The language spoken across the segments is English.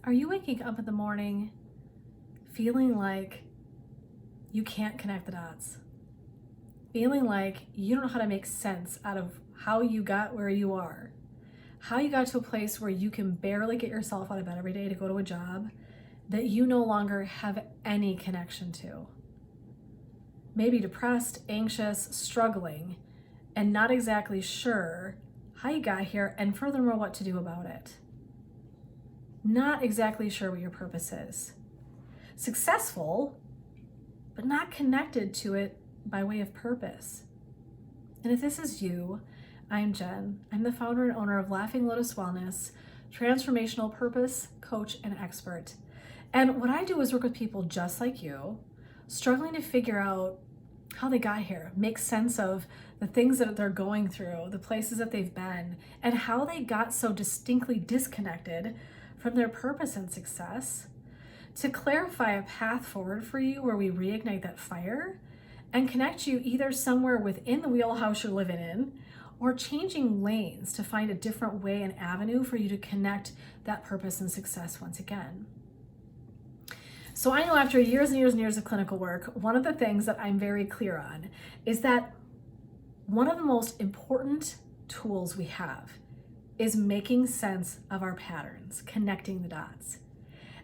Are you waking up in the morning feeling like you can't connect the dots? Feeling like you don't know how to make sense out of how you got where you are? How you got to a place where you can barely get yourself out of bed every day to go to a job that you no longer have any connection to? Maybe depressed, anxious, struggling, and not exactly sure how you got here, and furthermore, what to do about it. Not exactly sure what your purpose is. Successful, but not connected to it by way of purpose. And if this is you, I'm Jen. I'm the founder and owner of Laughing Lotus Wellness, transformational purpose coach and expert. And what I do is work with people just like you, struggling to figure out how they got here, make sense of the things that they're going through, the places that they've been, and how they got so distinctly disconnected from their purpose and success, to clarify a path forward for you where we reignite that fire and connect you either somewhere within the wheelhouse you're living in, or changing lanes to find a different way and avenue for you to connect that purpose and success once again. So I know after years and years and years of clinical work, one of the things that I'm very clear on is that one of the most important tools we have is making sense of our patterns, connecting the dots.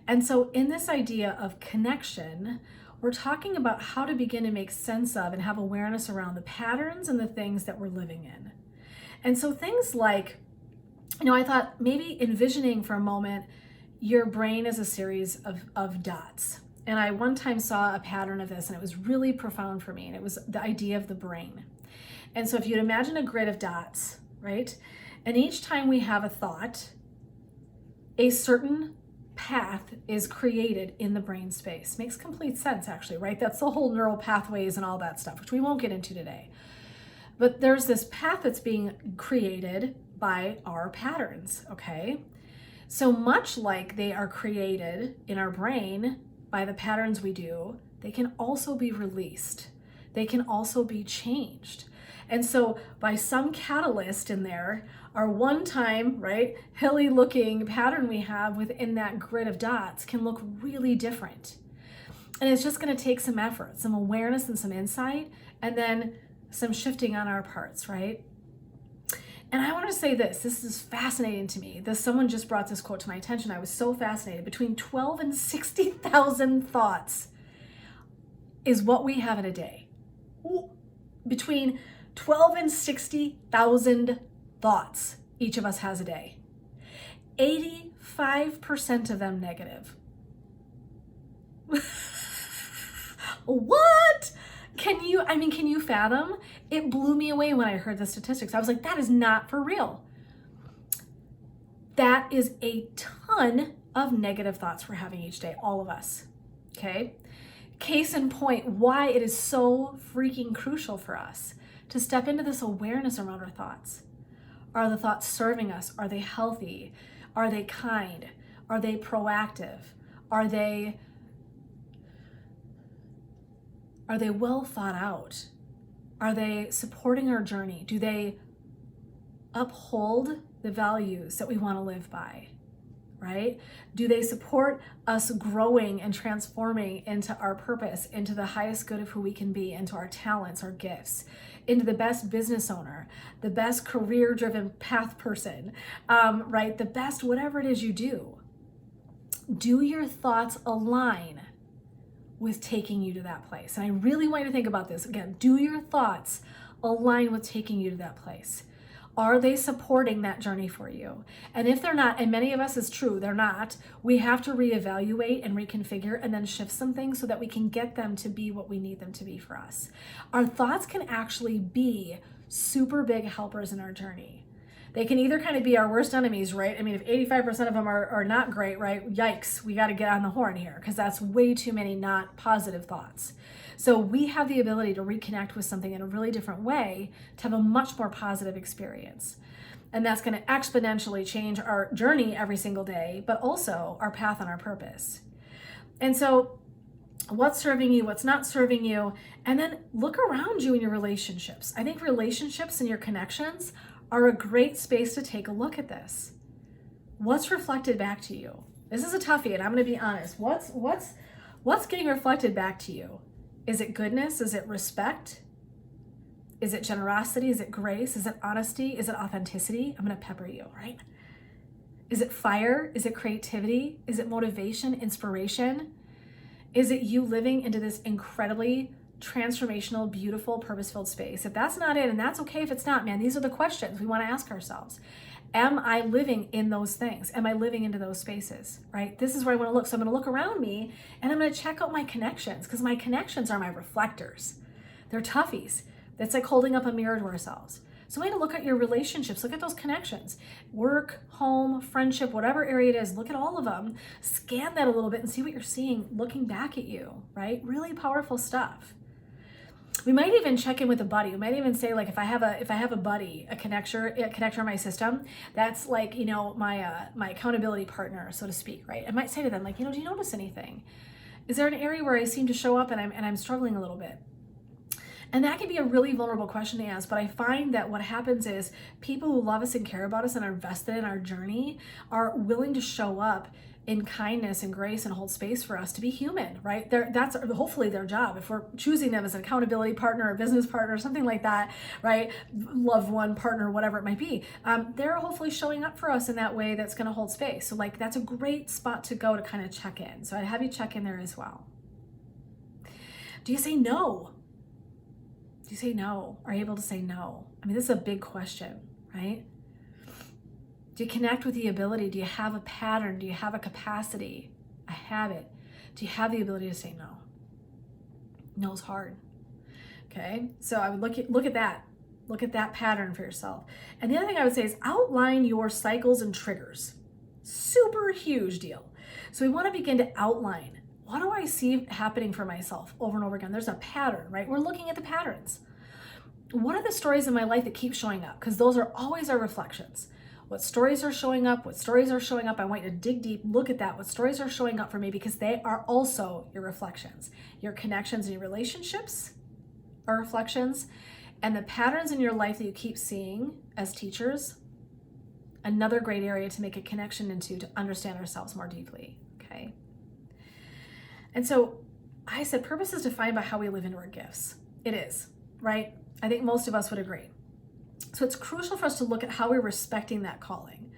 And so in this idea of connection, we're talking about how to begin to make sense of and have awareness around the patterns and the things that we're living in. And so things like, I thought maybe envisioning for a moment your brain as a series of dots. And I one time saw a pattern of this, and it was really profound for me, and it was the idea of the brain. And so if you'd imagine a grid of dots, right? And each time we have a thought, a certain path is created in the brain space. Makes complete sense, actually, right? That's the whole neural pathways and all that stuff, which we won't get into today. But there's this path that's being created by our patterns, okay? So much like they are created in our brain by the patterns we do, they can also be released. They can also be changed. And so by some catalyst in there, our one-time, right, hilly looking pattern we have within that grid of dots can look really different. And it's just gonna take some effort, some awareness and some insight, and then some shifting on our parts, right? And I want to say this is fascinating to me. Someone just brought this quote to my attention. I was so fascinated. Between 12 and 60,000 thoughts is what we have in a day. Between 12 and 60,000 thoughts each of us has a day. 85% of them negative. What? Can you fathom? It blew me away when I heard the statistics. I was like, that is not for real. That is a ton of negative thoughts we're having each day, all of us, okay? Case in point, why it is so freaking crucial for us to step into this awareness around our thoughts. Are the thoughts serving us? Are they healthy? Are they kind? Are they proactive? Are they well thought out? Are they supporting our journey? Do they uphold the values that we want to live by, right? Do they support us growing and transforming into our purpose, into the highest good of who we can be, into our talents, our gifts, into the best business owner, the best career-driven path person, right? The best whatever it is you do. Do your thoughts align with taking you to that place? And I really want you to think about this. Again, do your thoughts align with taking you to that place? Are they supporting that journey for you? And if they're not, and many of us is true, they're not, we have to reevaluate and reconfigure and then shift some things so that we can get them to be what we need them to be for us. Our thoughts can actually be super big helpers in our journey. They can either kind of be our worst enemies, right? I mean, if 85% of them are not great, right? Yikes, we got to get on the horn here because that's way too many not positive thoughts. So we have the ability to reconnect with something in a really different way to have a much more positive experience. And that's going to exponentially change our journey every single day, but also our path and our purpose. And so what's serving you, what's not serving you, and then look around you in your relationships. I think relationships and your connections are a great space to take a look at this. What's reflected back to you? This is a toughie, and I'm going to be honest. What's getting reflected back to you? Is it goodness? Is it respect? Is it generosity? Is it grace? Is it honesty? Is it authenticity? I'm going to pepper you, right? Is it fire? Is it creativity? Is it motivation, inspiration? Is it you living into this incredibly transformational, beautiful, purpose-filled space? If that's not it, and that's okay if it's not, man, these are the questions we want to ask ourselves. Am I living in those things? Am I living into those spaces, right? This is where I want to look. So I'm going to look around me and I'm going to check out my connections, because my connections are my reflectors. They're toughies. That's like holding up a mirror to ourselves. So I'm going to look at your relationships, look at those connections, work, home, friendship, whatever area it is, look at all of them, scan that a little bit and see what you're seeing looking back at you, right? Really powerful stuff. We might even check in with a buddy. We might even say, like, if I have a buddy, a connector in my system, that's like, you know, my accountability partner, so to speak, right? I might say to them, like, you know, do you notice anything? Is there an area where I seem to show up and I'm struggling a little bit? And that can be a really vulnerable question to ask, but I find that what happens is people who love us and care about us and are invested in our journey are willing to show up in kindness and grace and hold space for us to be human, right? That's hopefully their job. If we're choosing them as an accountability partner or business partner or something like that, right? Loved one, partner, whatever it might be, they're hopefully showing up for us in that way that's going to hold space. So like, that's a great spot to go to kind of check in. So I'd have you check in there as well. Do you say no? Do you say no? Are you able to say no? I mean, this is a big question, right? Do you connect with the ability? Do you have a pattern? Do you have a capacity, a habit? Do you have the ability to say no? No is hard. Okay, so I would look at that. Look at that pattern for yourself. And the other thing I would say is outline your cycles and triggers. Super huge deal. So we want to begin to outline. What do I see happening for myself over and over again? There's a pattern, right? We're looking at the patterns. What are the stories in my life that keep showing up? Because those are always our reflections. What stories are showing up? What stories are showing up? I want you to dig deep, look at that. What stories are showing up for me? Because they are also your reflections. Your connections and your relationships are reflections. And the patterns in your life that you keep seeing as teachers, another great area to make a connection into to understand ourselves more deeply, okay? And so I said purpose is defined by how we live into our gifts. It is, right? I think most of us would agree. So it's crucial for us to look at how we're respecting that calling.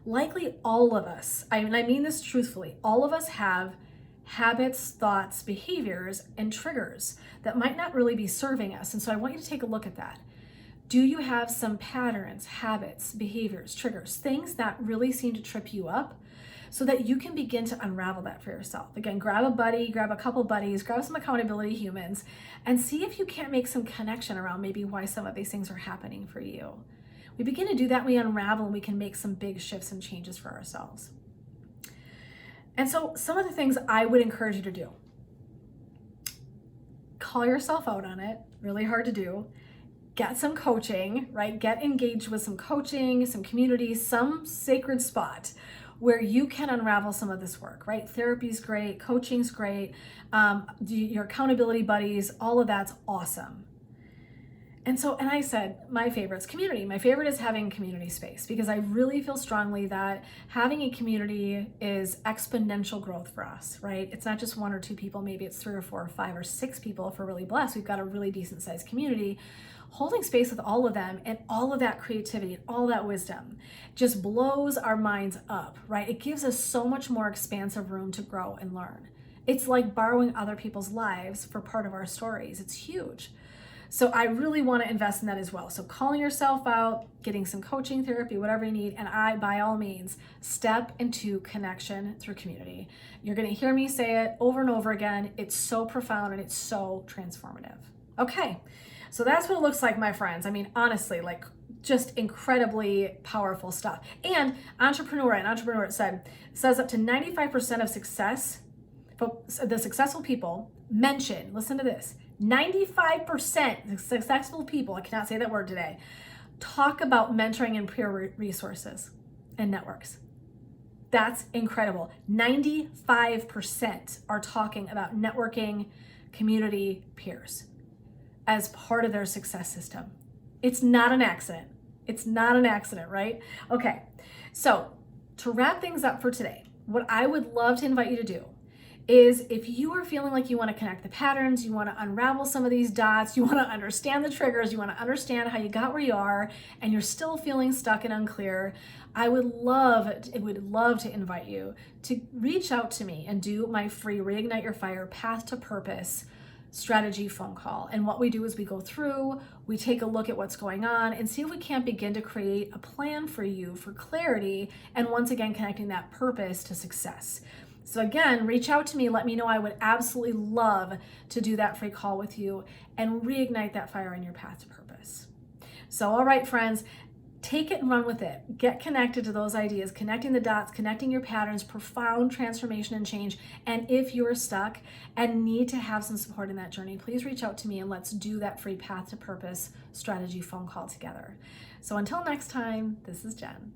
Likely all of us, I mean this truthfully, all of us have habits, thoughts, behaviors, and triggers that might not really be serving us. And so I want you to take a look at that. Do you have some patterns, habits, behaviors, triggers, things that really seem to trip you up, so that you can begin to unravel that for yourself? Again, grab a buddy, grab a couple buddies, grab some accountability humans, and see if you can't make some connection around maybe why some of these things are happening for you. We begin to do that, we unravel, and we can make some big shifts and changes for ourselves. And so some of the things I would encourage you to do: call yourself out on it, really hard to do. Get some coaching, right? Get engaged with some coaching, some community, some sacred spot where you can unravel some of this work, right? Therapy's great, coaching's great, your accountability buddies, all of that's awesome. And I said, my favorite's community. My favorite is having community space, because I really feel strongly that having a community is exponential growth for us, right? It's not just one or two people, maybe it's 3 or 4 or 5 or 6 people if we're really blessed. We've got a really decent sized community. Holding space with all of them and all of that creativity and all that wisdom just blows our minds up, right? It gives us so much more expansive room to grow and learn. It's like borrowing other people's lives for part of our stories. It's huge. So I really want to invest in that as well. So calling yourself out, getting some coaching, therapy, whatever you need, and by all means, step into connection through community. You're going to hear me say it over and over again. It's so profound and it's so transformative. Okay. So that's what it looks like, my friends. I mean, honestly, like just incredibly powerful stuff. And Entrepreneur says up to 95% of success, the successful people mention, listen to this, 95% of successful people, I cannot say that word today, talk about mentoring and peer resources and networks. That's incredible. 95% are talking about networking, community, peers as part of their success system. It's not an accident. It's not an accident, right? Okay, so to wrap things up for today, what I would love to invite you to do is, if you are feeling like you want to connect the patterns, you want to unravel some of these dots, you want to understand the triggers, you want to understand how you got where you are, and you're still feeling stuck and unclear, I would love to invite you to reach out to me and do my free Reignite Your Fire Path to Purpose strategy phone call. And what we do is we go through, we take a look at what's going on and see if we can't begin to create a plan for you for clarity, and once again connecting that purpose to success. So again, reach out to me, let me know. I would absolutely love to do that free call with you and reignite that fire in your path to purpose. So all right, friends, take it and run with it. Get connected to those ideas, connecting the dots, connecting your patterns, profound transformation and change. And if you're stuck and need to have some support in that journey, please reach out to me and let's do that free Path to Purpose strategy phone call together. So until next time, this is Jen.